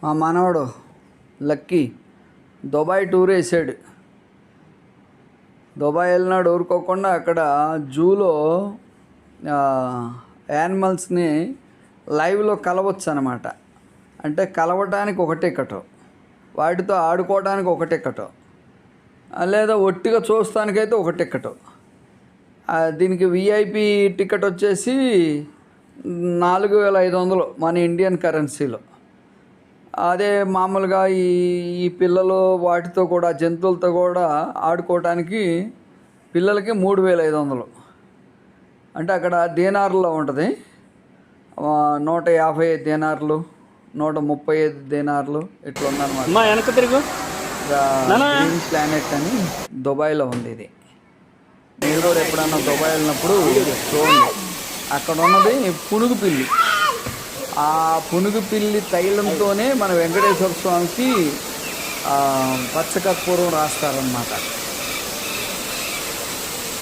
మా మనవడు lucky Dubai tour వేసాడు. దుబాయ్ వెళ్ళినాడు ఊరుకోకుండా. అక్కడ జూలో యానిమల్స్ని లైవ్లో కలవచ్చు అనమాట. అంటే కలవటానికి ఒక టికెట్, వాటితో ఆడుకోవడానికి ఒక టికెట్, లేదా ఒట్టిగా చూస్తానికైతే ఒక టికెట్. దీనికి విఐపి టికెట్ వచ్చేసి 4500 మన ఇండియన్ కరెన్సీలో. అదే మామూలుగా ఈ పిల్లలు వాటితో కూడా జంతువులతో కూడా ఆడుకోవటానికి పిల్లలకి 3500. అంటే అక్కడ దీనార్లో ఉంటుంది. 155 దీనార్లు, 135 దీనార్లు ఇట్లా ఉందన్నమాట. వెనక తిరుగు. గ్రీన్ ప్లానెట్ అని దుబాయ్లో ఉంది ఇది. మీరు కూడా ఎప్పుడన్నా దుబాయ్ వెళ్ళినప్పుడు చూడండి. అక్కడ ఉన్నది పునుగు పిల్లి. ఆ పునుగు పిల్లి తైలంతోనే మన వెంకటేశ్వర స్వామికి పచ్చకర్పూరం రాస్తారనమాట.